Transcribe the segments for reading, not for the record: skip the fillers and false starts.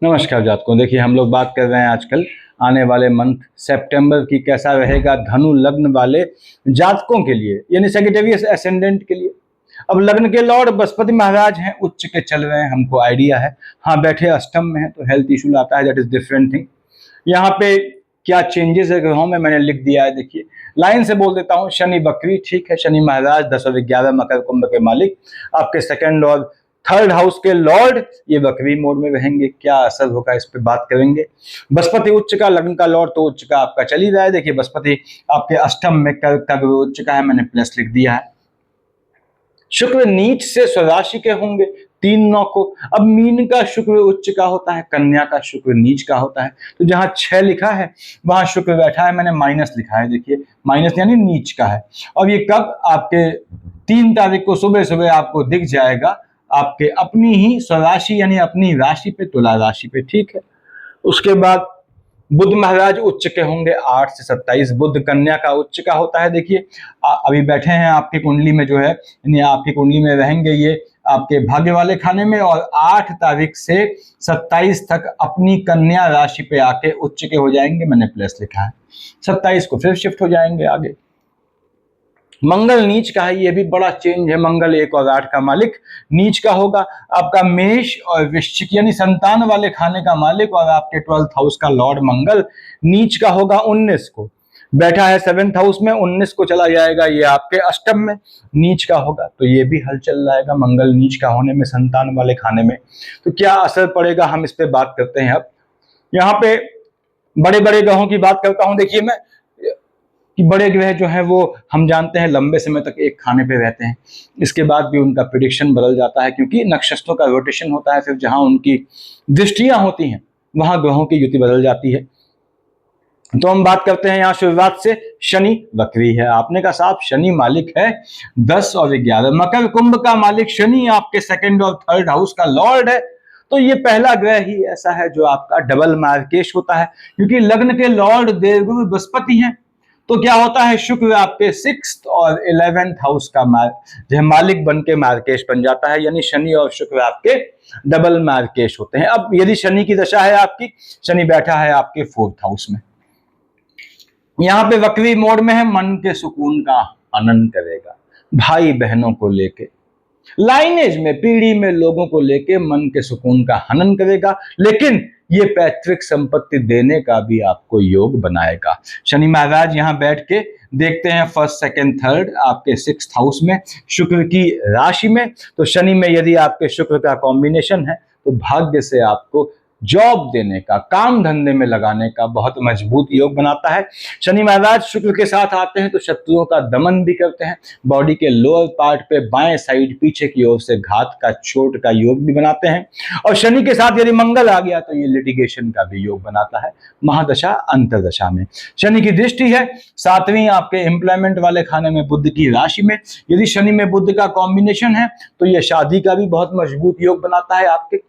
नमस्कार जातकों। देखिए, हम लोग बात कर रहे हैं आजकल आने वाले मंथ सितंबर की कैसा रहेगा धनु लग्न वाले जातकों के लिए, यानी सेजिटेरियस एसेंडेंट के लिए। अब लग्न के लॉर्ड बृहस्पति महाराज हैं, उच्च के चल रहे हैं, हमको आइडिया है। हाँ, बैठे अष्टम में है तो हेल्थ इशू लाता है, दैट इज डिफरेंट थिंग। यहाँ पे क्या चेंजेस है ग्रहों में मैंने लिख दिया है। देखिए, लाइन से बोल देता हूँ। शनि वक्री, ठीक है। शनि महाराज 10 और 11 मकर कुंभ के मालिक, आपके सेकंड और थर्ड हाउस के लॉर्ड, ये वक्री मोड में रहेंगे। क्या असर होगा इस पे बात करेंगे। बृहस्पति उच्च का, लग्न का लॉर्ड तो उच्च का आपका चल ही रहा है। देखिए, बृहस्पति आपके अष्टम में कर्क का उच्च का है, मैंने प्लस लिख दिया है। शुक्र नीच से स्वराशि के होंगे 3-9 को। अब मीन का शुक्र उच्च का होता है, कन्या का शुक्र नीच का होता है। तो जहां 6 लिखा है वहां शुक्र बैठा है, मैंने माइनस लिखा है। देखिए, माइनस यानी नीच का है। और ये कब, आपके 3 तारीख को सुबह सुबह आपको दिख जाएगा, आपके अपनी ही स्वराशि यानी अपनी राशि पे, तुला राशि पे, ठीक है। उसके बाद बुध महाराज उच्च के होंगे 8 से 27। बुध कन्या का उच्च का होता है। देखिए, अभी बैठे हैं आपकी कुंडली में जो है, यानी आपकी कुंडली में रहेंगे ये आपके भाग्य वाले खाने में, और 8 तारीख से 27 तक अपनी कन्या राशि पे आके उच्च के हो जाएंगे, मैंने प्लस लिखा है। 27 को फिर शिफ्ट हो जाएंगे आगे। मंगल नीच का है, ये भी बड़ा चेंज है। मंगल 1 और 8 का मालिक नीच का होगा। आपका मेष और वृश्चिक यानी संतान वाले खाने का मालिक और आपके 12th हाउस का लॉर्ड मंगल नीच का होगा 19 को। बैठा है 7th हाउस में, 19 को चला जाएगा ये आपके अष्टम में, नीच का होगा। तो ये भी हल चल जाएगा मंगल नीच का होने में, संतान वाले खाने में। तो क्या असर पड़ेगा, हम इस पे बात करते हैं। अब यहाँ पे बड़े बड़े ग्रहों की बात करता हूं। देखिए, मैं कि बड़े ग्रह जो है वो हम जानते हैं लंबे समय तक एक खाने पे रहते हैं, इसके बाद भी उनका प्रिडिक्शन बदल जाता है, क्योंकि नक्षत्रों का रोटेशन होता है। फिर जहां उनकी दृष्टियां होती हैं वहां ग्रहों की युति बदल जाती है। तो हम बात करते हैं यहाँ शुरुआत से। शनि वक्री है, आपने का साहब शनि मालिक है 10 और 11। मकर कुंभ का मालिक शनि आपके सेकंड और थर्ड हाउस का लॉर्ड है। तो ये पहला ग्रह ही ऐसा है जो आपका डबल मार्केश होता है, क्योंकि लग्न के लॉर्ड देवगुरु बृहस्पति हैं। तो क्या होता है, शुक्र आपके 6th और 11th हाउस का मालिक बन के मार्केश बन जाता है, यानी शनि और शुक्र आपके डबल मार्केश होते हैं। अब यदि शनि की दशा है आपकी, शनि बैठा है आपके 4th हाउस में, यहाँ पे वक्री मोड में है, मन के सुकून का हनन करेगा। भाई बहनों को लेके, लाइनेज में, पीढ़ी में लोगों को लेके मन के सुकून का हनन करेगा, लेकिन ये पैतृक संपत्ति देने का भी आपको योग बनाएगा। शनि महाराज यहाँ बैठ के देखते हैं 1st, 2nd, 3rd आपके 6th हाउस में, शुक्र की राशि में। तो शनि में यदि आपके शुक्र का कॉम्बिनेशन है तो भाग्य से आपको जॉब देने का, काम धंधे में लगाने का बहुत मजबूत योग बनाता है। शनि महाराज शुक्र के साथ आते हैं तो शत्रुओं का दमन भी करते हैं। बॉडी के लोअर पार्ट पे बाएं साइड पीछे की ओर से घात का, चोट का योग भी बनाते हैं। और शनि के साथ यदि मंगल आ गया तो ये लिटिगेशन का भी योग बनाता है महादशा अंतरदशा में। शनि की दृष्टि है 7वीं आपके एम्प्लॉयमेंट वाले खाने में, बुध की राशि में। यदि शनि में बुध का कॉम्बिनेशन है तो ये शादी का भी बहुत मजबूत योग बनाता है, आपके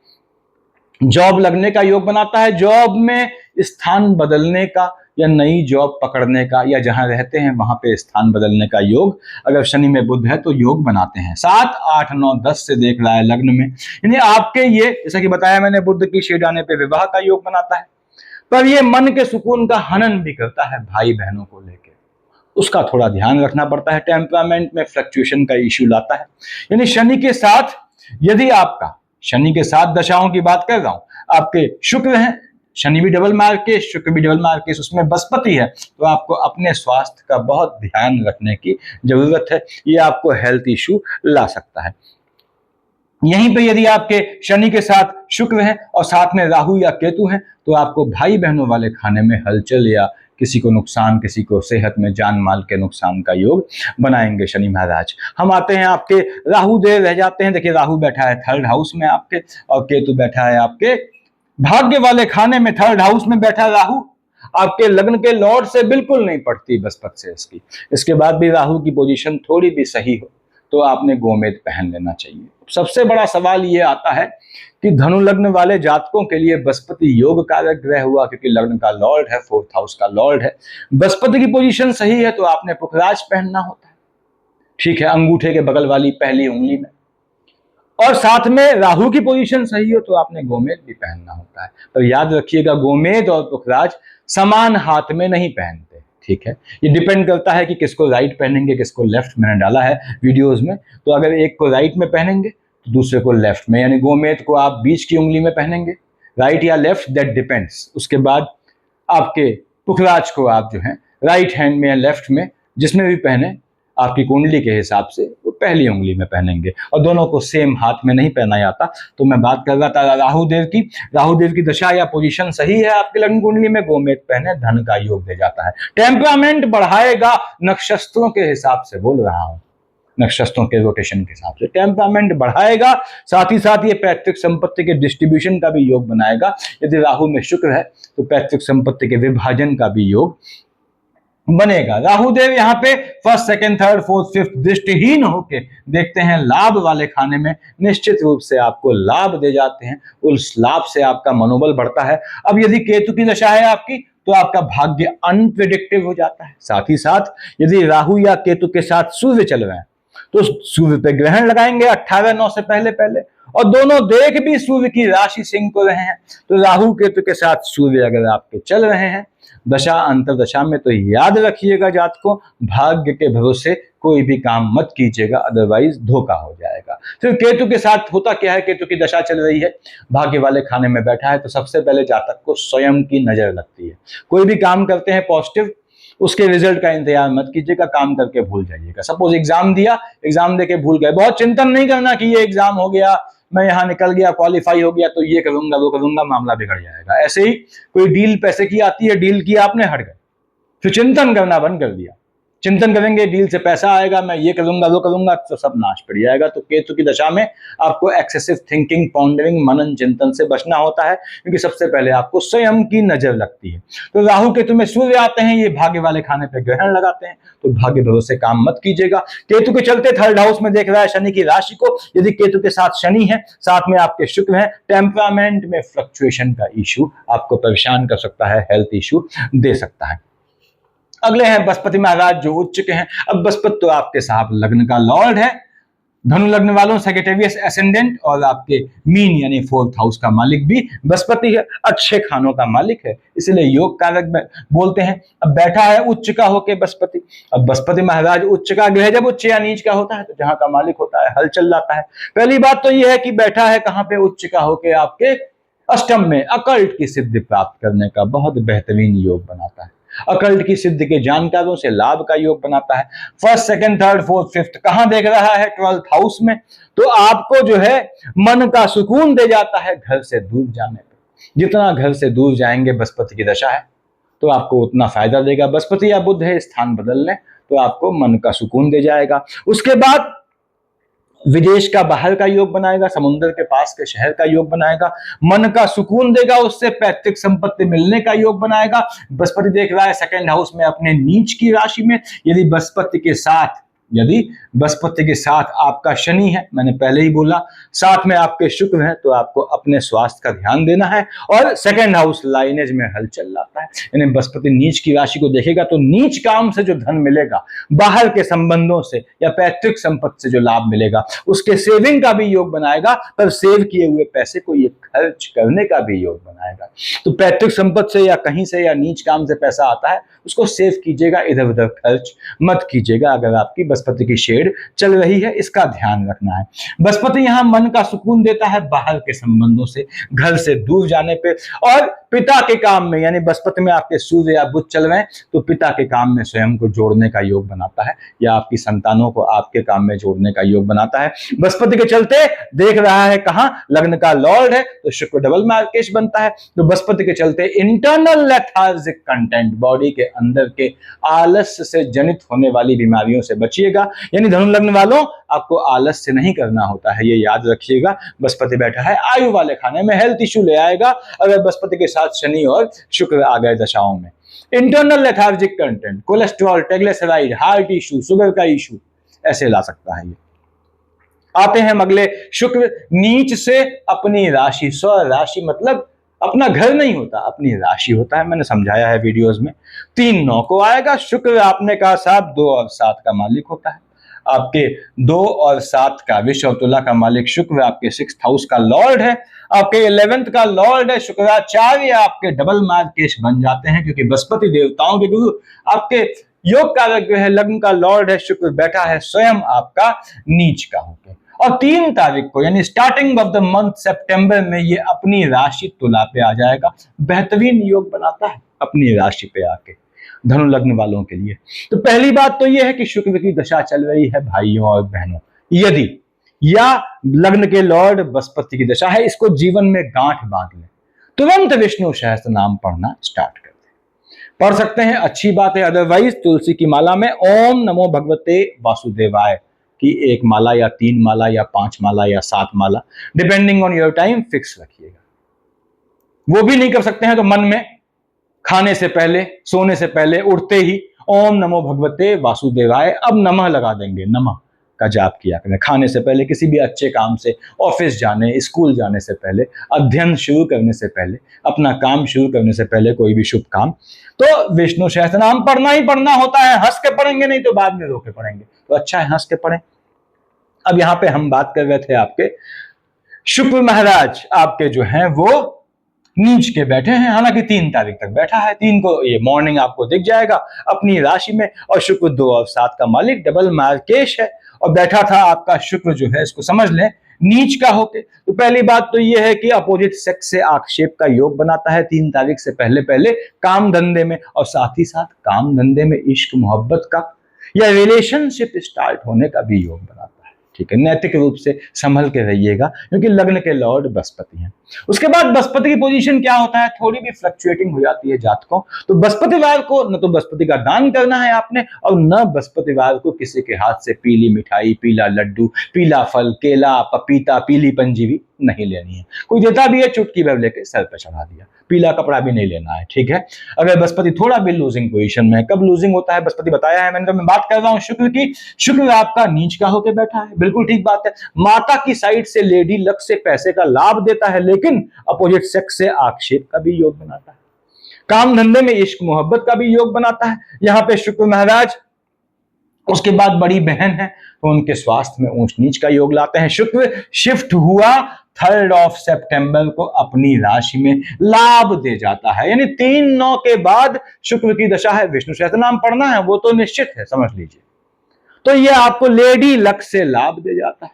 जॉब लगने का योग बनाता है, जॉब में स्थान बदलने का या नई जॉब पकड़ने का, या जहां रहते हैं वहां पे स्थान बदलने का योग अगर शनि में बुध है तो योग बनाते हैं। 7, 8, 9, 10 से देख रहा है लग्न में, यानी आपके ये, जैसा कि बताया मैंने, बुध की शेड आने पे विवाह का योग बनाता है। पर ये मन के सुकून का हनन भी करता है भाई बहनों को लेकर, उसका थोड़ा ध्यान रखना पड़ता है। टेम्परामेंट में फ्लक्चुएशन का इश्यू लाता है। यानी शनि के साथ, यदि आपका शनि के साथ दशाओं की बात कर रहा हूं, आपके शुक्र हैं, शनि भी डबल मार्केश, शुक्र भी डबल मार्केश, उसमें बृहस्पति है, तो आपको अपने स्वास्थ्य का बहुत ध्यान रखने की जरूरत है। ये आपको हेल्थ इश्यू ला सकता है। यहीं पे यदि आपके शनि के साथ शुक्र है और साथ में राहु या केतु है तो आपको भाई बहनों वाले खाने में हलचल या किसी को नुकसान, किसी को सेहत में जान माल के नुकसान का योग बनाएंगे शनि महाराज। हम आते हैं आपके राहु देव रह जाते हैं। देखिए, राहु बैठा है 3rd हाउस में आपके, और केतु बैठा है आपके भाग्य वाले खाने में। 3rd हाउस में बैठा राहु आपके लग्न के लॉर्ड से बिल्कुल नहीं पड़ती बृहस्पति से इसकी। इसके बाद भी राहु की पोजीशन थोड़ी भी सही हो तो आपने गोमेद पहन लेना चाहिए। सबसे बड़ा सवाल ये आता है कि धनु लग्न वाले जातकों के लिए बृहस्पति योग कारक ग्रह हुआ, क्योंकि लग्न का लॉर्ड है, 4th हाउस का लॉर्ड है। बृहस्पति की पोजीशन सही है तो आपने पुखराज पहनना होता है, ठीक है, अंगूठे के बगल वाली पहली उंगली में। और साथ में राहु की पोजीशन सही हो तो आपने गोमेद भी पहनना होता है। तो याद रखिएगा, गोमेद और पुखराज समान हाथ में नहीं पहनते, ठीक है। ये डिपेंड करता है कि किसको राइट पहनेंगे, किसको लेफ्ट। मैंने डाला है वीडियोस में, तो अगर एक को राइट में पहनेंगे तो दूसरे को लेफ्ट में, यानी गोमेद को आप बीच की उंगली में पहनेंगे, राइट या लेफ्ट, दैट डिपेंड्स। उसके बाद आपके पुखराज को आप जो है राइट हैंड में या लेफ्ट में, जिसमें भी पहने, आपकी कुंडली के हिसाब से वो पहली उंगली में पहनेंगे, और दोनों को सेम हाथ में नहीं पहना जाता। तो मैं बात कर रहा था राहुदेव की। राहुदेव की दशा या पोजीशन सही है आपकी लग्न कुंडली में, गोमेद पहने धन का योग दे जाता है। टेम्परामेंट बढ़ाएगा, नक्षत्रों के हिसाब से बोल रहा हूं, नक्षत्रों के रोटेशन के हिसाब से टेम्परामेंट बढ़ाएगा। साथ ही साथ ये पैतृक संपत्ति के डिस्ट्रीब्यूशन का भी योग बनाएगा। यदि राहु में शुक्र है तो पैतृक संपत्ति के विभाजन का भी योग बनेगा। राहुदेव यहाँ पे first, second, third, fourth, fifth दृष्टिहीन होके देखते हैं लाभ वाले खाने में, निश्चित रूप से आपको लाभ दे जाते हैं। उस लाभ से आपका मनोबल बढ़ता है। अब यदि केतु की दशा है आपकी तो आपका भाग्य अनप्रिडिक्टिव हो जाता है। साथ ही साथ यदि राहु या केतु के साथ सूर्य चल रहे हैं तो सूर्य पे ग्रहण लगाएंगे 18/9 से पहले पहले, और दोनों देख भी सूर्य की राशि सिंह को रहे हैं। तो राहु केतु के साथ सूर्य अगर आपके चल रहे हैं दशा अंतर दशा में, तो याद रखिएगा जातकों, भाग्य के भरोसे कोई भी काम मत कीजिएगा, अदरवाइज धोखा हो जाएगा। फिर केतु के साथ होता क्या है, केतु की दशा चल रही है, भाग्य वाले खाने में बैठा है, तो सबसे पहले जातक को स्वयं की नजर लगती है। कोई भी काम करते हैं पॉजिटिव, उसके रिजल्ट का इंतजार मत कीजिएगा, काम करके भूल जाइएगा। सपोज एग्जाम दिया, एग्जाम देके भूल गए, बहुत चिंतन नहीं करना कि ये एग्जाम हो गया, मैं यहां निकल गया, क्वालिफाई हो गया, तो ये करूंगा वो करूंगा, मामला बिगड़ जाएगा। ऐसे ही कोई डील पैसे की आती है, डील किया आपने, हट गए, फिर चिंतन करना बंद कर दिया। चिंतन करेंगे डील से पैसा आएगा, मैं ये करूंगा वो करूंगा, तो सब नाश पड़ जाएगा। तो केतु की दशा में आपको एक्सेसिव थिंकिंग, पॉन्डरिंग, मनन चिंतन से बचना होता है, क्योंकि सबसे पहले आपको स्वयं की नजर लगती है। तो राहु केतु में सूर्य आते हैं, ये भाग्य वाले खाने पे ग्रहण लगाते हैं, तो भाग्य भरोसे काम मत कीजिएगा। केतु के चलते थर्ड हाउस में देख रहा है शनि की राशि को, यदि केतु के साथ शनि है, साथ में आपके शुक्र है, टेम्परामेंट में फ्लक्चुएशन का इशू आपको परेशान कर सकता है, हेल्थ इशू दे सकता है। अगले हैं बृहस्पति महाराज, जो उच्च के हैं। अब बृहस्पति तो आपके साहब लग्न का लॉर्ड है, धनु लग्न वालों सेक्रेटेरियस एसेंडेंट, और आपके मीन यानी फोर्थ हाउस का मालिक भी बृहस्पति है, अच्छे खानों का मालिक है, इसलिए योग कारक बोलते हैं। अब बैठा है उच्च का होके बृहस्पति। अब बृहस्पति महाराज उच्च का ग्रह जब उच्च या नीच का होता है तो जहां का मालिक होता है, हल चल जाता है। पहली बात तो यह है कि बैठा है कहां पे, उच्च का होके आपके अष्टम में, अकल्ट की सिद्धि प्राप्त करने का बहुत बेहतरीन योग बनाता है। अकल्ट की सिद्धि के जानकारों से लाभ का योग बनाता है। First, second, third, fourth, fifth कहां देख रहा है, 12th हाउस में, तो आपको जो है मन का सुकून दे जाता है घर से दूर जाने पर। जितना घर से दूर जाएंगे, बृहस्पति की दशा है तो आपको उतना फायदा देगा। बृहस्पति या बुध है स्थान बदलने, तो आपको मन का सुकून दे जाएगा। उसके बाद विदेश का, बाहर का योग बनाएगा, समुद्र के पास के शहर का योग बनाएगा, मन का सुकून देगा, उससे पैतृक संपत्ति मिलने का योग बनाएगा। बृहस्पति देख रहा है सेकंड हाउस में अपने नीच की राशि में। यदि बृहस्पति के साथ आपका शनि है, मैंने पहले ही बोला, साथ में आपके शुक्र है, तो आपको अपने स्वास्थ्य का ध्यान देना है। और सेकंड हाउस लाइनेज में हल चल जाता है, यानी बृहस्पति नीच की राशि को देखेगा तो नीच काम से जो धन मिलेगा, बाहर के संबंधों से या पैतृक संपत्ति से जो लाभ मिलेगा, उसके सेविंग का भी योग बनाएगा, पर सेव किए हुए पैसे को ये खर्च करने का भी योग बनाएगा। तो पैतृक संपत्ति से या कहीं से या नीच काम से पैसा आता है, उसको सेव कीजिएगा, इधर उधर खर्च मत कीजिएगा। अगर आपकी बृहस्पति की शेड चल रही है, इसका ध्यान रखना है। बृहस्पति यहां मन का सुकून देता है बाहर के संबंधों से, घर से दूर जाने पे, और पिता के काम में, यानी बृहस्पति में आपके सूर्य या बुध चल रहे हैं तो पिता के काम में स्वयं को जोड़ने का योग बनाता है, या आपकी संतानों को आपके काम में जोड़ने का योग बनाता है। बृहस्पति के चलते देख रहा है कहां, लग्न का लॉर्ड है, तो शुक्र डबल मार्केश बनता है। तो बृहस्पति के चलते इंटरनल लेथार्जिक कंटेंट, बॉडी के अंदर के आलस्य से जनित होने वाली बीमारियों से बचिएगा। यानी धनु लग्न वालों, आपको आलस्य नहीं करना होता है, ये याद रखिएगा। बृहस्पति बैठा है आयु वाले खाने में, हेल्थ इश्यू ले आएगा अगर बृहस्पति के साथ शनि और शुक्र आ गए दशाओं में। Internal lethargic content, cholesterol, triglyceride, heart issue, sugar का इश्यू, ऐसे ला सकता है ये। आते हैं अगले, शुक्र नीच से अपनी राशि, स्व राशि मतलब अपना घर नहीं होता, अपनी राशि होता है, मैंने समझाया है वीडियोस में। 3/9 को आएगा। शुक्र आपने कहा साहब 2 और 7 का मालिक होता है। आपके 2 और 7 का, विश्व और तुला का मालिक शुक्र आपके 6th हाउस का लॉर्ड है, आपके 11th का लॉर्ड है। शुक्राचार्य आपके डबल मार्केश बन जाते हैं, क्योंकि बृहस्पति देवताओं के गुरु आपके योग कारक जो है, लग्न का लॉर्ड है शुक्र, बैठा है स्वयं आपका नीच का होकर। और 3 तारीख को यानी स्टार्टिंग ऑफ द मंथ सितंबर में ये अपनी राशि तुला पे आ जाएगा। बेहतरीन योग बनाता है अपनी राशि पे आके धनु लग्न वालों के लिए। तो पहली बात तो ये है कि शुक्र की दशा चल रही है भाइयों और बहनों, यदि या लग्न के लॉर्ड बृहस्पति की दशा है, इसको जीवन में गांठ बांध ले, तुरंत विष्णु सहस्त्र नाम पढ़ना स्टार्ट कर दे। पढ़ सकते हैं, अच्छी बात है। अदरवाइज तुलसी की माला में ओम नमो भगवते वासुदेवाय की 1 माला या 3 माला या 5 माला या 7 माला, depending on your time, fix रखिएगा। वो भी नहीं कर सकते हैं तो मन में खाने से पहले, सोने से पहले, उठते ही ओम नमो भगवते वासुदेवाय, अब नमः लगा देंगे, नमः का जाप किया करें। खाने से पहले, किसी भी अच्छे काम से, ऑफिस जाने, स्कूल जाने से पहले, अध्ययन शुरू करने से पहले, अपना काम शुरू करने से पहले, कोई भी शुभ काम, तो विष्णु सहस्त्र नाम पढ़ना ही पढ़ना होता है। हंस के पढ़ेंगे नहीं तो बाद में रो के पढ़ेंगे, तो अच्छा है हंस के पढ़ें। अब यहां पे हम बात कर रहे थे आपके शुक्र महाराज आपके जो हैं वो नीच के बैठे हैं, हालांकि 3 तारीख तक बैठा है। 3 को ये मॉर्निंग आपको दिख जाएगा अपनी राशि में, और शुक्र 2 और 7 का मालिक डबल मार्केश है, और बैठा था आपका शुक्र जो है, इसको समझ लें नीच का होके। तो पहली बात तो ये है कि अपोजिट सेक्स से आक्षेप का योग बनाता है 3 तारीख से पहले पहले काम धंधे में, और साथ ही साथ काम धंधे में इश्क मोहब्बत का या रिलेशनशिप स्टार्ट होने का भी योग बनाता है। ठीक है, नैतिक रूप से संभल के रहिएगा, क्योंकि लग्न के लॉर्ड बृहस्पति हैं। उसके बाद बृहस्पति की पोजीशन क्या होता है, थोड़ी भी फ्लक्चुएटिंग हो जाती है जातकों। तो बृहस्पतिवार को न तो बृहस्पति का दान करना है आपने, और न बृहस्पतिवार को किसी के हाथ से पीली मिठाई, पीला लड्डू, पीला फल, केला, पपीता, पीली पंजीरी नहीं लेनी है। कोई देता भी है, चुटकी भर लेके सर पर चढ़ा दिया। पीला कपड़ा भी नहीं लेना है। ठीक है, अगर बृहस्पति थोड़ा भी लूजिंग पोजीशन में है, कब लूजिंग होता है बृहस्पति बताया है मैंने, तो मैं बात कर रहा हूं शुक्र की। शुक्र आपका नीच का होकर बैठा है, बिल्कुल ठीक बात है। माता की साइड से लेडी लक से पैसे का लाभ देता है, लेकिन अपोजिट सेक्स से आक्षेप का भी योग बनाता है। काम धंधे में इश्क मोहब्बत का भी योग बनाता है यहां पे शुक्र महाराज। उसके बाद बड़ी बहन है, तो उनके स्वास्थ्य में ऊंच नीच का योग लाते हैं। शुक्र शिफ्ट हुआ 3 सितंबर को अपनी राशि में, लाभ दे जाता है, यानी 3/9 के बाद शुक्र की दशा है। विष्णु सहस्त्र नाम पढ़ना है, वो तो निश्चित है, समझ लीजिए। तो ये आपको लेडी लक से लाभ दे जाता है।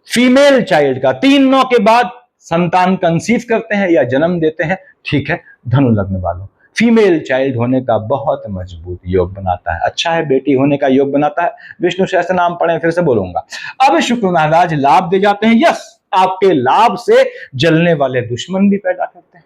फीमेल चाइल्ड का 3/9 के बाद संतान कंसीव करते हैं या जन्म देते हैं। ठीक है, धनु लग्न वालों, फीमेल चाइल्ड होने का बहुत मजबूत योग बनाता है। अच्छा है, बेटी होने का योग बनाता है। विष्णु सहस्त्र नाम पढ़ें, फिर से बोलूंगा। अब शुक्र महाराज लाभ दे जाते हैं। यस, आपके लाभ से जलने वाले दुश्मन भी पैदा करते हैं,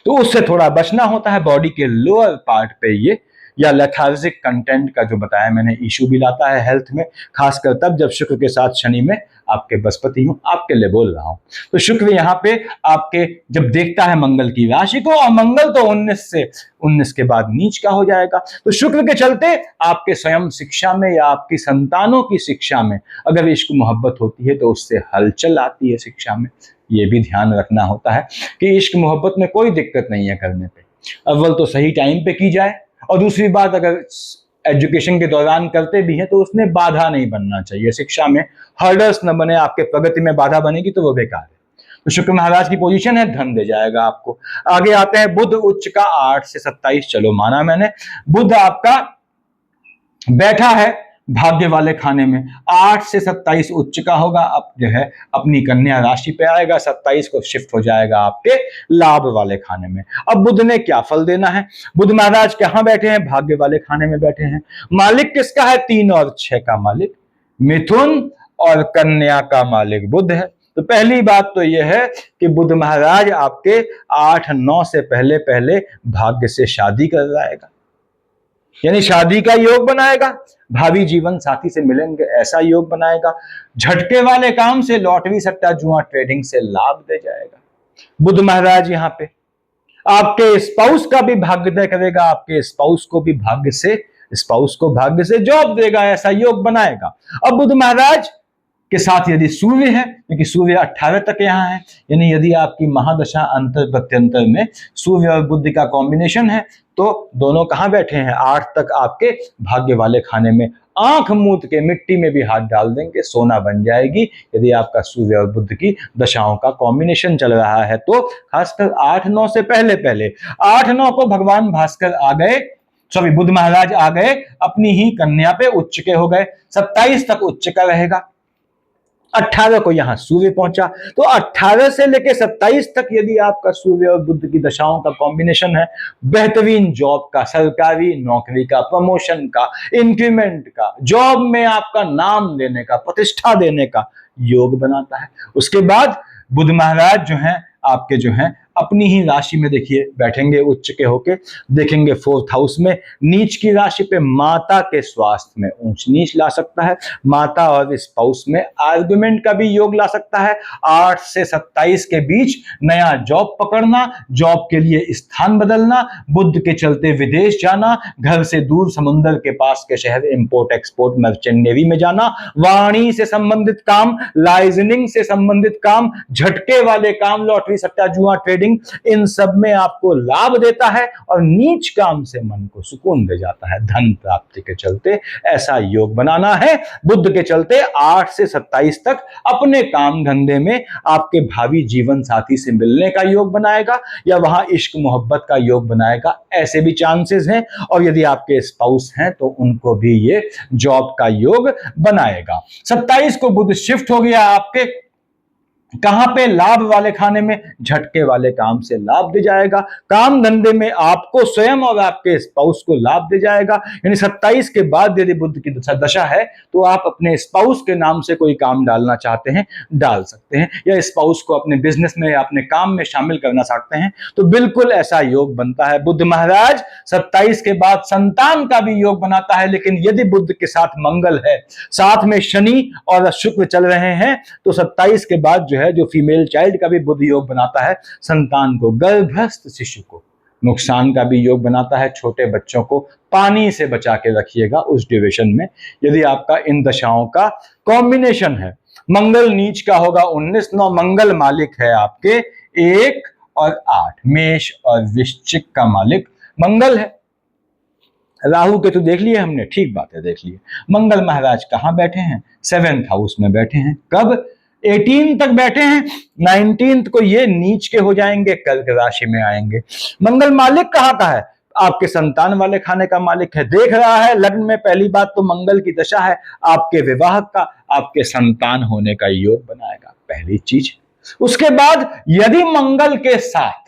तो उससे थोड़ा बचना होता है। बॉडी के लोअर पार्ट पे ये या लेथार्जिक कंटेंट का जो बताया मैंने इशू भी लाता है हेल्थ में, खासकर तब जब शुक्र के साथ शनि में आपके बृहस्पति हूं, आपके लिए बोल रहा हूं। तो शुक्र यहां पे आपके जब देखता है मंगल की राशि को, और मंगल तो 19 के बाद नीच का हो जाएगा। तो शुक्र के चलते आपके स्वयं शिक्षा में या आपकी संतानों की शिक्षा में अगर इश्क मोहब्बत होती है तो उससे हलचल आती है शिक्षा में। ये भी ध्यान रखना होता है कि इश्क मोहब्बत में कोई दिक्कत नहीं है करने पे। अव्वल तो सही टाइम पे की जाए, और दूसरी बात अगर एजुकेशन के दौरान करते भी हैं तो उसमें बाधा नहीं बनना चाहिए। शिक्षा में हर्डल्स न बने, आपके प्रगति में बाधा बनेगी तो वो बेकार है। तो शुक्र महाराज की पोजीशन है, धन दे जाएगा आपको। आगे आते हैं बुध उच्च का 8 से 27, चलो माना मैंने। बुध आपका बैठा है भाग्य वाले खाने में, 8 से 27 उच्च का होगा। अब जो है अपनी कन्या राशि पे आएगा, 27 को शिफ्ट हो जाएगा आपके लाभ वाले खाने में। अब बुध ने क्या फल देना है, बुध महाराज कहां बैठे हैं, भाग्य वाले खाने में बैठे हैं। मालिक किसका है, 3 और 6 का मालिक मिथुन और कन्या का मालिक बुध है। तो पहली बात तो यह है कि बुध महाराज आपके 8-9 से पहले पहले भाग्य से शादी कराएगा, यानी शादी का योग बनाएगा। भावी जीवन साथी से मिलेंगे ऐसा योग बनाएगा। झटके वाले काम से, लॉटरी सट्टा जुआ ट्रेडिंग से लाभ दे जाएगा बुध महाराज। यहां पे आपके स्पाउस का भी भाग्योदय करेगा, आपके स्पाउस को भी भाग्य से जॉब देगा, ऐसा योग बनाएगा। अब बुध महाराज के साथ यदि सूर्य है, क्योंकि सूर्य 18 तक यहाँ है, यानी यदि आपकी महादशा अंतर प्रत्यंतर में सूर्य और बुध का कॉम्बिनेशन है तो दोनों कहाँ बैठे हैं, 8 तक आपके भाग्य वाले खाने में। आंख मूंद के मिट्टी में भी हाथ डाल देंगे, सोना बन जाएगी यदि आपका सूर्य और बुध की दशाओं का कॉम्बिनेशन चल रहा है। तो खासकर 8-9 से पहले पहले 8-9 को भगवान भास्कर आ गए, सॉरी बुध महाराज आ गए, अपनी ही कन्या पे उच्च के हो गए, 27 तक उच्च का रहेगा। 18 को यहां सूर्य पहुंचा, तो 18 से लेकर 27 तक यदि आपका सूर्य और बुध की दशाओं का कॉम्बिनेशन है, बेहतरीन जॉब का, सरकारी नौकरी का, प्रमोशन का, इंक्रीमेंट का, जॉब में आपका नाम देने का, प्रतिष्ठा देने का योग बनाता है। उसके बाद बुध महाराज जो हैं आपके जो हैं अपनी ही राशि में देखिए बैठेंगे उच्च के होके, देखेंगे 4th हाउस में, नीच की राशि पे माता के स्वास्थ्य में ऊंच नीच ला सकता है, माता और स्पाउस में आर्गुमेंट का भी योग ला सकता है। 8 से 27 के बीच नया जॉब पकड़ना, जॉब के लिए स्थान बदलना, बुध के चलते विदेश जाना, घर से दूर समुद्र के पास के शहर इंपोर्ट एक्सपोर्ट मर्चेंट नेवी में जाना, वाणी से संबंधित काम, लाइजनिंग से संबंधित काम, झटके वाले काम, लॉटरी सट्टा जुआ ट्रेडिंग, इन सब में आपको लाभ देता है और नीच काम से मन को सुकून दे जाता है। धन प्राप्ति के चलते ऐसा योग बनाना है। बुध के चलते 8 से 27 तक अपने काम धंधे में आपके भावी जीवन साथी से मिलने का योग बनाएगा या वहां इश्क मोहब्बत का योग बनाएगा, ऐसे भी चांसेस हैं। और यदि आपके स्पाउस हैं तो उनको भी ये जॉब का योग बनाएगा। 27 को बुध शिफ्ट हो गया आपके कहां पे, लाभ वाले खाने में, झटके वाले काम से लाभ दे जाएगा, काम धंधे में आपको स्वयं और आपके स्पाउस को लाभ दे जाएगा। यानी 27 के बाद यदि बुध की दशा है तो आप अपने स्पाउस के नाम से कोई काम डालना चाहते हैं डाल सकते हैं, या स्पाउस को अपने बिजनेस में या अपने काम में शामिल करना चाहते हैं तो बिल्कुल ऐसा योग बनता है। बुध महाराज 27 के बाद संतान का भी योग बनाता है, लेकिन यदि बुध के साथ मंगल है, साथ में शनि और शुक्र चल रहे हैं तो 27 के बाद जो है जो फीमेल चाइल्ड का भी बुध योग बनाता है, संतान को, गर्भस्थ शिशु को नुकसान का भी योग बनाता है। छोटे बच्चों को पानी से बचा के रखिएगा उस ड्यूरेशन में यदि आपका इन दशाओं का कॉम्बिनेशन है। मंगल नीच का होगा 19-9, मंगल मालिक है आपके 1 और 8, मेष और वृश्चिक का मालिक मंगल है। राहु के तो देख लिए हमने, ठीक बात है, देख लिए। मंगल महाराज कहां बैठे हैं, 7th हाउस में बैठे हैं। कब, 18 तक बैठे हैं, 19 को ये नीच के हो जाएंगे, कर्क राशि में आएंगे। मंगल मालिक कहां का है, आपके संतान वाले खाने का मालिक है। देख रहा है लग्न में, पहली बात तो मंगल की दशा है, आपके विवाह का, आपके संतान होने का योग बनाएगा, पहली चीज। उसके बाद यदि मंगल के साथ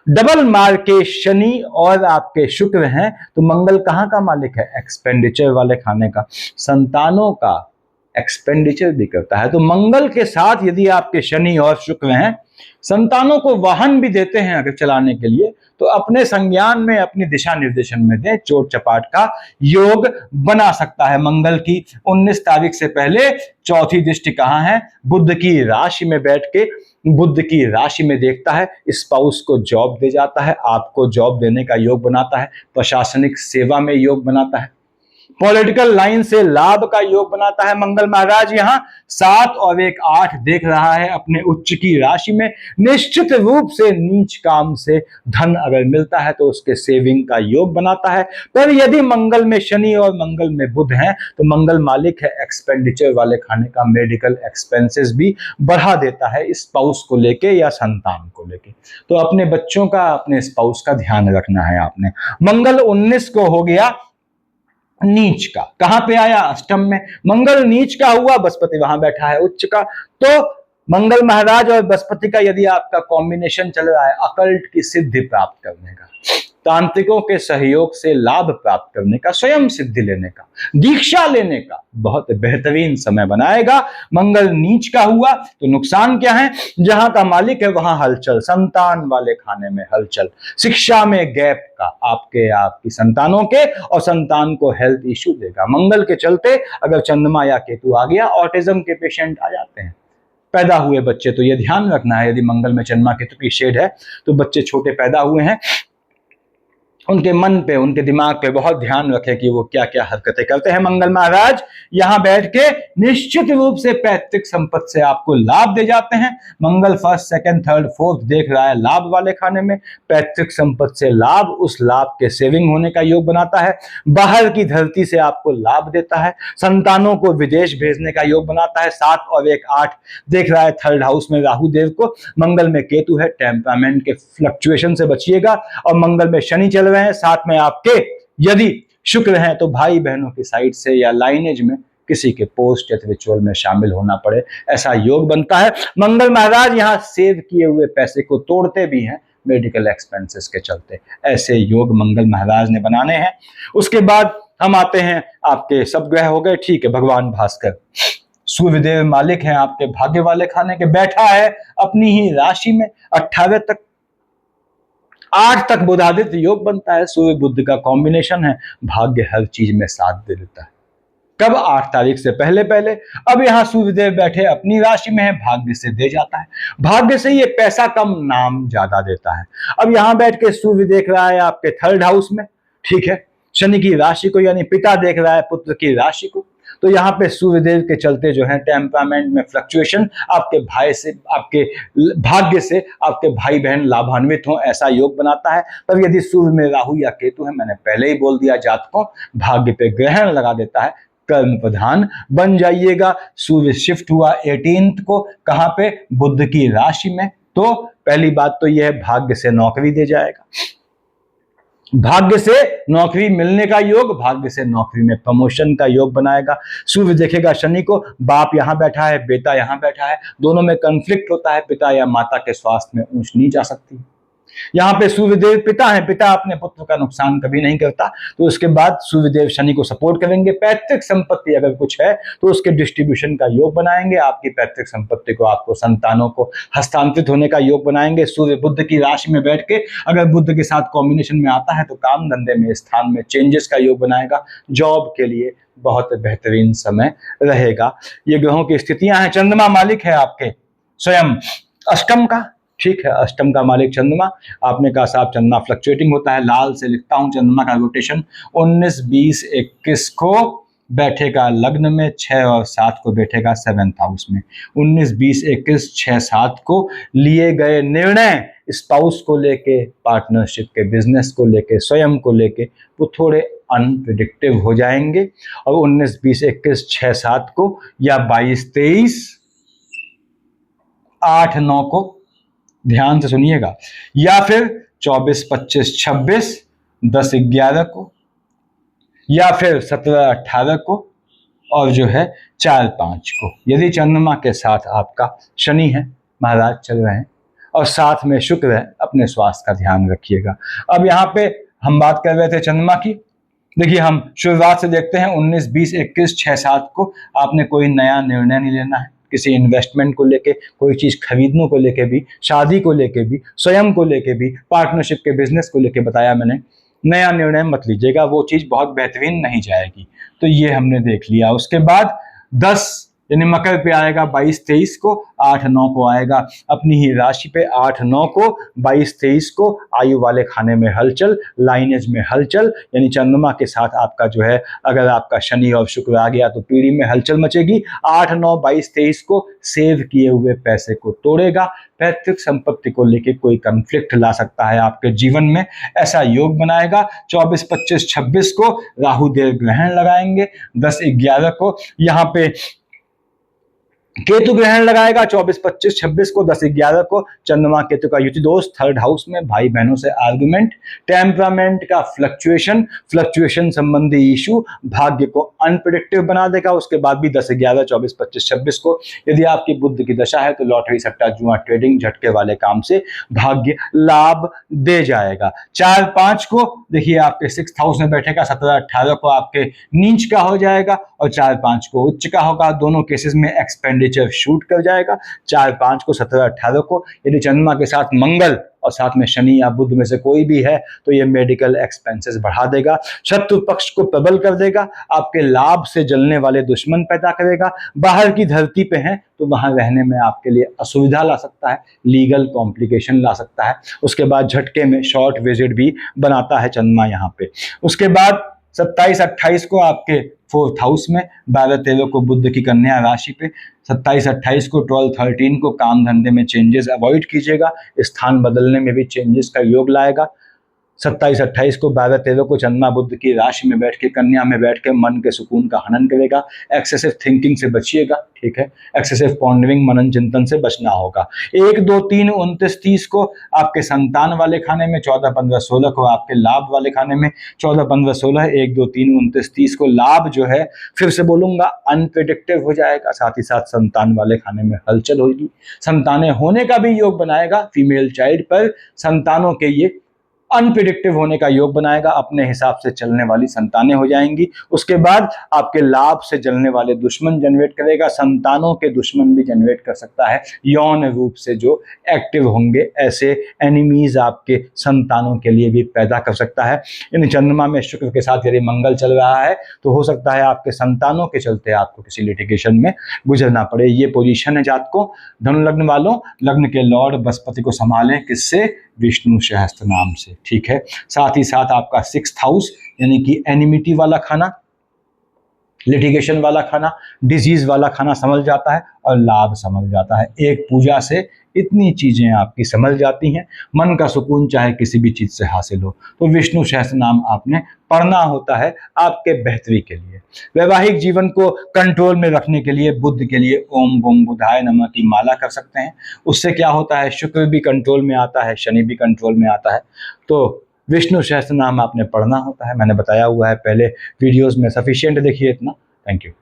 डबल मार के शनि और आपके शुक्र हैं तो मंगल कहां का मालिक है, एक्सपेंडिचर वाले खाने का, संतानों का एक्सपेंडिचर भी करता है। तो मंगल के साथ यदि आपके शनि और शुक्र हैं, संतानों को वाहन भी देते हैं अगर चलाने के लिए, तो अपने संज्ञान में, अपनी दिशा निर्देशन में दें, चोट चपाट का योग बना सकता है। मंगल की 19 तारीख से पहले चौथी दृष्टि कहां है, बुध की राशि में बैठ के, बुध की राशि में देखता है, स्पाउस को जॉब दे जाता है, आपको जॉब देने का योग बनाता है, प्रशासनिक सेवा में योग बनाता है, पॉलिटिकल लाइन से लाभ का योग बनाता है। मंगल महाराज यहां 7 और 1 8 देख रहा है अपने उच्च की राशि में। निश्चित रूप से नीच काम से धन अगर मिलता है तो उसके सेविंग का योग बनाता है। पर यदि मंगल में शनि और मंगल में बुध हैं तो मंगल मालिक है एक्सपेंडिचर वाले खाने का, मेडिकल एक्सपेंसेस भी बढ़ा देता है स्पाउस को लेके या संतान को लेके। तो अपने बच्चों का, अपने स्पाउस का ध्यान रखना है आपने। मंगल 19 को हो गया नीच का, कहां पे आया, अष्टम में। मंगल नीच का हुआ, बृहस्पति वहां बैठा है उच्च का। तो मंगल महाराज और बृहस्पति का यदि आपका कॉम्बिनेशन चल रहा है अकल्ट की सिद्धि प्राप्त करने का, तांत्रिकों के सहयोग से लाभ प्राप्त करने का, स्वयं सिद्धि लेने का, दीक्षा लेने का बहुत बेहतरीन समय बनाएगा। मंगल नीच का हुआ तो नुकसान क्या है, जहां का मालिक है वहां हलचल, संतान वाले खाने में हलचल, शिक्षा में गैप का, आपके, आपकी संतानों के, और संतान को हेल्थ इश्यू देगा। मंगल के चलते अगर चंद्रमा या केतु आ गया, ऑटिज्म के पेशेंट आ जाते हैं, पैदा हुए बच्चे, तो यह ध्यान रखना है। यदि मंगल में चंद्रमा केतु की शेड है तो बच्चे छोटे पैदा हुए हैं उनके मन पे, उनके दिमाग पे बहुत ध्यान रखें कि वो क्या क्या हरकतें करते हैं। मंगल महाराज यहां बैठ के निश्चित रूप से पैतृक संपत्ति से आपको लाभ दे जाते हैं। मंगल फर्स्ट, सेकंड, थर्ड, फोर्थ देख रहा है लाभ वाले खाने में। पैतृक संपत्ति से लाभ, उस लाभ के सेविंग होने का योग बनाता है। बाहर की धरती से आपको लाभ देता है। संतानों को विदेश भेजने का योग बनाता है। 7 और 1 8 देख रहा है थर्ड हाउस में राहु देव को। मंगल में केतु है, टेम्परामेंट के फ्लक्चुएशन से बचिएगा। और मंगल में शनि चल रहे हैं, साथ में आपके यदि शुक्र हैं तो भाई बहनों की साइड से या लाइनेज में किसी के पोस्ट या रिचुअल में शामिल होना पड़े, ऐसा योग बनता है। मंगल महाराज यहां सेव किए हुए पैसे को तोड़ते भी हैं मेडिकल एक्सपेंसेस के चलते। ऐसे योग मंगल महाराज ने बनाने हैं। उसके बाद हम आते हैं, आपके सब ग्रह हो गए, ठीक है। भगवान भास्कर सूर्यदेव मालिक हैं आपके भाग्य वाले खाने के, बैठा है अपनी ही राशि में 18 तक, 8 तक बुधादित्य योग बनता है। सूर्य बुध का कॉम्बिनेशन है, भाग्य हर चीज में साथ दे देता है। कब? 8 तारीख से पहले पहले। अब यहां सूर्यदेव बैठे अपनी राशि में है, भाग्य से दे जाता है। भाग्य से ये पैसा कम, नाम ज्यादा देता है। अब यहां बैठ के सूर्य देख रहा है आपके थर्ड हाउस में, ठीक है, शनि की राशि को, यानी पिता देख रहा है पुत्र की राशि को। तो यहाँ पे सूर्यदेव के चलते जो है टेम्परामेंट में फ्लक्चुएशन, आपके भाई से, आपके भाग्य से आपके भाई बहन लाभान्वित हों, ऐसा योग बनाता है। पर यदि सूर्य में राहु या केतु है, मैंने पहले ही बोल दिया, जातकों भाग्य पे ग्रहण लगा देता है, कर्म प्रधान बन जाइएगा। सूर्य शिफ्ट हुआ 18 को, कहां पे? बुध की राशि में। तो पहली बात तो यह है, भाग्य से नौकरी दे जाएगा, भाग्य से नौकरी मिलने का योग, भाग्य से नौकरी में प्रमोशन का योग बनाएगा। सूर्य देखेगा शनि को, बाप यहां बैठा है, बेटा यहां बैठा है, दोनों में कंफ्लिक्ट होता है, पिता या माता के स्वास्थ्य में ऊंच नीच आ सकती है। यहाँ पे सूर्यदेव पिता है, पिता अपने पुत्र का नुकसान कभी नहीं करता। तो उसके बाद सूर्यदेव शनि को सपोर्ट करेंगे। पैतृक संपत्ति अगर कुछ है तो उसके डिस्ट्रीब्यूशन का योग बनाएंगे। आपकी पैतृक संपत्ति को आपको संतानों को हस्तांतरित होने का योग बनाएंगे। सूर्य बुध की राशि में बैठ के अगर बुध के साथ कॉम्बिनेशन में आता है तो काम धंधे में, स्थान में चेंजेस का योग बनाएगा। जॉब के लिए बहुत बेहतरीन समय रहेगा। ये ग्रहों की स्थितियां हैं। चंद्रमा मालिक है आपके स्वयं अष्टम का, ठीक है, अष्टम का मालिक चंद्रमा। आपने कहा साहब चंद्रमा फ्लक्चुएटिंग होता है, लाल से लिखता हूं चंद्रमा का रोटेशन। 19, 20, 21 को बैठेगा लग्न में, 6 और 7 को बैठेगा 7th हाउस में। 19, 20, 21, 6, 7 को लिए गए निर्णय स्पाउस को लेके, पार्टनरशिप के, बिजनेस को लेके, स्वयं को लेके, वो थोड़े अनप्रिडिक्टिव हो जाएंगे। और 19, 20, 21, 6, 7 को या 22, 23, 8, 9 को, ध्यान से सुनिएगा, या फिर 24, 25, 26, 10, 11 को, या फिर 17, 18 को, और जो है 4, 5 को। यदि चंद्रमा के साथ आपका शनि है, महाराज चल रहे हैं, और साथ में शुक्र है, अपने स्वास्थ्य का ध्यान रखिएगा। अब यहाँ पे हम बात कर रहे थे चंद्रमा की। देखिए हम शुरुआत से देखते हैं। 19, 20, 21, 6, 7 को आपने कोई नया निर्णय नहीं लेना है, किसी इन्वेस्टमेंट को लेके, कोई चीज खरीदने को लेके भी, शादी को लेके भी, स्वयं को लेके भी, पार्टनरशिप के बिजनेस को लेके बताया मैंने। नया निर्णय मत लीजिएगा, वो चीज बहुत बेहतरीन नहीं जाएगी। तो ये हमने देख लिया। उसके बाद 10 यानी मकर पे आएगा 22, 23 को, 8, 9 को आएगा अपनी ही राशि पे, 8, 9 को, 22, 23 को आयु वाले खाने में हलचल, लाइनेज में हलचल, यानी चंद्रमा के साथ आपका जो है, अगर आपका शनि और शुक्र आ गया तो पीढ़ी में हलचल मचेगी। 8, 9, 22, 23 को सेव किए हुए पैसे को तोड़ेगा। पैतृक संपत्ति को लेकर कोई कंफ्लिक्ट ला सकता है आपके जीवन में, ऐसा योग बनाएगा। 24, 25, 26 को राहु देव ग्रहण लगाएंगे। 10, 11 को यहाँ पे केतु ग्रहण लगाएगा। 24, 25, 26 को, 10, 11 को चंद्रमा केतु का युति दोष थर्ड हाउस में, भाई बहनों से आर्गुमेंट, टेम्परामेंट का फ्लक्चुएशन संबंधी इशू भाग्य को अनप्रिडिक्टिव बना देगा। उसके बाद भी 10, 11, 24, 25, 26 को यदि आपकी बुध की दशा है तो लॉटरी, सट्टा, जुआ, ट्रेडिंग, झटके वाले काम से भाग्य लाभ दे जाएगा। 4, 5 को देखिए आपके 6th हाउस में बैठेगा। 17, 18 को आपके नीच का हो जाएगा और 4, 5 को उच्च का होगा। दोनों केसेस में एक्सपेंडिचर शूट कर जाएगा। 4, 5 को, 17, 18 को यदि चंद्रमा के साथ मंगल और साथ में शनि या बुध में से कोई भी है तो ये मेडिकल एक्सपेंसेस बढ़ा देगा, शत्रु पक्ष को प्रबल कर देगा, आपके लाभ से जलने वाले दुश्मन पैदा करेगा, बाहर की धरती पे हैं तो वहां रहने में आपके लिए असुविधा ला सकता है, लीगल कॉम्प्लिकेशन ला सकता है। उसके बाद झटके में शॉर्ट विजिट भी बनाता है चंद्रमा यहाँ पे। उसके बाद 27-28 को आपके 4th हाउस में, 12-13 को बुध की कन्या राशि पे, 27-28 को 12-13 को काम धंधे में चेंजेस अवॉइड कीजिएगा, स्थान बदलने में भी चेंजेस का योग लाएगा। 27-28 को 12-13 को चंद्रमा बुध की राशि में बैठ के, कन्या में बैठ के मन के सुकून का हनन करेगा। एक्सेसिव थिंकिंग से बचिएगा, ठीक है, एक्सेसिव पॉन्डरिंग मनन चिंतन से बचना होगा। 1, 2, 3, 29, 30 को आपके संतान वाले खाने में, 14, 15, 16 को आपके लाभ वाले खाने में, 14, 15, 16, 1, 2, 3, 29, 30 को लाभ जो है फिर से बोलूंगा अनप्रिडिक्टिव हो जाएगा। साथ ही साथ संतान वाले खाने में हलचल होगी, संतानें होने का भी योग बनाएगा फीमेल चाइल्ड पर, संतानों के ये अनप्रिडिक्टिव होने का योग बनाएगा, अपने हिसाब से चलने वाली संतानें हो जाएंगी। उसके बाद आपके लाभ से जलने वाले दुश्मन जनरेट करेगा, संतानों के दुश्मन भी जनरेट कर सकता है, यौन रूप से जो एक्टिव होंगे ऐसे एनिमीज आपके संतानों के लिए भी पैदा कर सकता है। यानी चंद्रमा में शुक्र के साथ यदि मंगल चल रहा है तो हो सकता है आपके संतानों के चलते आपको किसी लिटिगेशन में गुजरना पड़े। ये पोजीशन है जातकों। धनु लग्न वालों, लग्न के लॉर्ड बृहस्पति को संभालें, किससे? विष्णु सहस्त्र नाम से, ठीक है। साथ ही साथ आपका 6th हाउस यानी कि एनिमिटी वाला खाना, लिटिगेशन वाला खाना, डिजीज वाला खाना संभल जाता है और लाभ संभल जाता है। एक पूजा से इतनी चीजें आपकी संभल जाती हैं, मन का सुकून चाहे किसी भी चीज से हासिल हो। तो विष्णु सहस्त्र नाम आपने पढ़ना होता है आपके बेहतरी के लिए। वैवाहिक जीवन को कंट्रोल में रखने के लिए बुध के लिए ओम बम बुधाय नमः की माला कर सकते हैं। उससे क्या होता है, शुक्र भी कंट्रोल में आता है, शनि भी कंट्रोल में आता है। तो विष्णु सहस्त्र नाम आपने पढ़ना होता है, मैंने बताया हुआ है पहले वीडियोस में, सफिशिएंट देखिए इतना। Thank you.